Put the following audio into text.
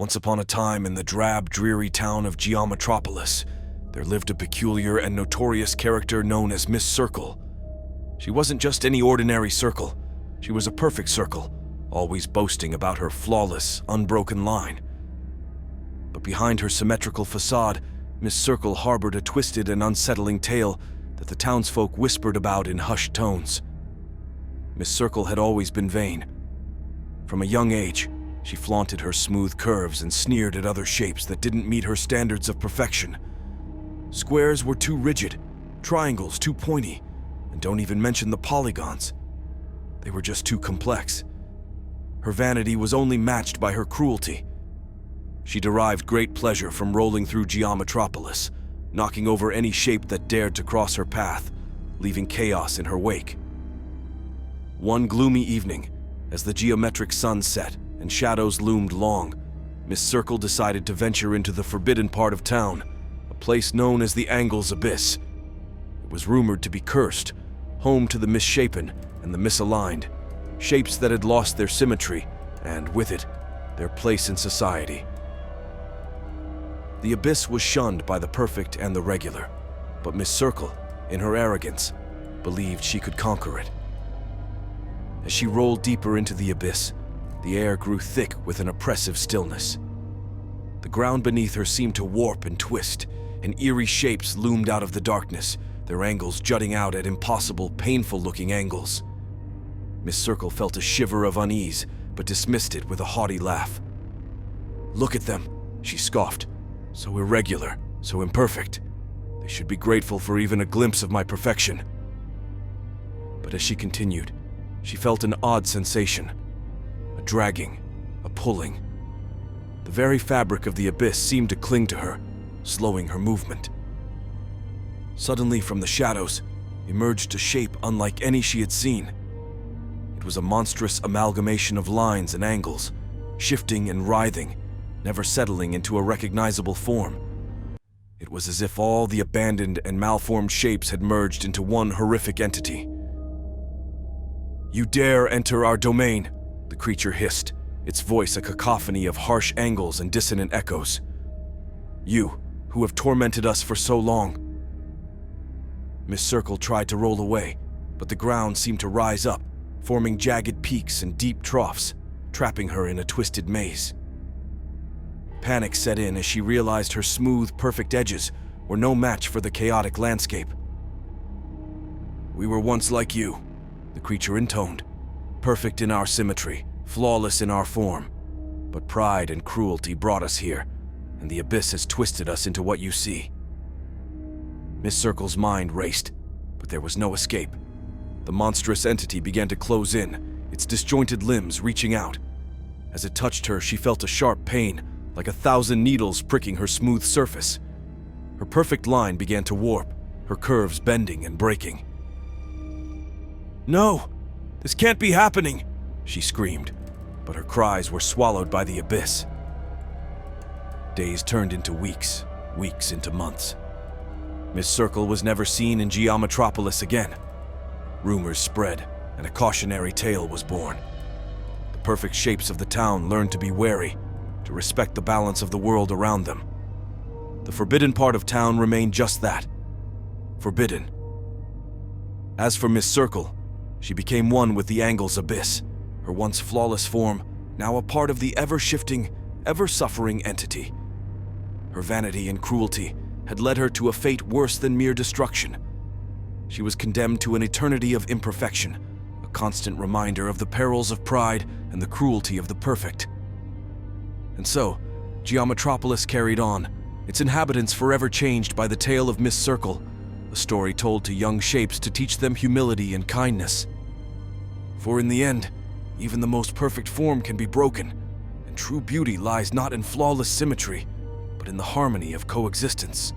Once upon a time in the drab, dreary town of Geometropolis, there lived a peculiar and notorious character known as Miss Circle. She wasn't just any ordinary circle. She was a perfect circle, always boasting about her flawless, unbroken line. But behind her symmetrical facade, Miss Circle harbored a twisted and unsettling tale that the townsfolk whispered about in hushed tones. Miss Circle had always been vain. From a young age, she flaunted her smooth curves and sneered at other shapes that didn't meet her standards of perfection. Squares were too rigid, triangles too pointy, and don't even mention the polygons. They were just too complex. Her vanity was only matched by her cruelty. She derived great pleasure from rolling through Geometropolis, knocking over any shape that dared to cross her path, leaving chaos in her wake. One gloomy evening, as the geometric sun set and shadows loomed long, Miss Circle decided to venture into the forbidden part of town, a place known as the Angle's Abyss. It was rumored to be cursed, home to the misshapen and the misaligned, shapes that had lost their symmetry and, with it, their place in society. The Abyss was shunned by the perfect and the regular, but Miss Circle, in her arrogance, believed she could conquer it. As she rolled deeper into the abyss, the air grew thick with an oppressive stillness. The ground beneath her seemed to warp and twist, and eerie shapes loomed out of the darkness, their angles jutting out at impossible, painful-looking angles. Miss Circle felt a shiver of unease, but dismissed it with a haughty laugh. "Look at them," she scoffed. "So irregular, so imperfect. They should be grateful for even a glimpse of my perfection." But as she continued, she felt an odd sensation, a dragging, a pulling. The very fabric of the abyss seemed to cling to her, slowing her movement. Suddenly, from the shadows, emerged a shape unlike any she had seen. It was a monstrous amalgamation of lines and angles, shifting and writhing, never settling into a recognizable form. It was as if all the abandoned and malformed shapes had merged into one horrific entity. "You dare enter our domain," the creature hissed, its voice a cacophony of harsh angles and dissonant echoes. "You, who have tormented us for so long." Miss Circle tried to roll away, but the ground seemed to rise up, forming jagged peaks and deep troughs, trapping her in a twisted maze. Panic set in as she realized her smooth, perfect edges were no match for the chaotic landscape. "We were once like you," the creature intoned, "perfect in our symmetry, flawless in our form. But pride and cruelty brought us here, and the abyss has twisted us into what you see." Miss Circle's mind raced, but there was no escape. The monstrous entity began to close in, its disjointed limbs reaching out. As it touched her, she felt a sharp pain, like 1,000 needles pricking her smooth surface. Her perfect line began to warp, her curves bending and breaking. "No! This can't be happening!" she screamed, but her cries were swallowed by the abyss. Days turned into weeks, weeks into months. Miss Circle was never seen in Geometropolis again. Rumors spread, and a cautionary tale was born. The perfect shapes of the town learned to be wary, to respect the balance of the world around them. The forbidden part of town remained just that, forbidden. As for Miss Circle, she became one with the Angle's abyss, her once flawless form now a part of the ever-shifting, ever-suffering entity. Her vanity and cruelty had led her to a fate worse than mere destruction. She was condemned to an eternity of imperfection, a constant reminder of the perils of pride and the cruelty of the perfect. And so, Geometropolis carried on, its inhabitants forever changed by the tale of Miss Circle, a story told to young shapes to teach them humility and kindness. For in the end, even the most perfect form can be broken, and true beauty lies not in flawless symmetry, but in the harmony of coexistence.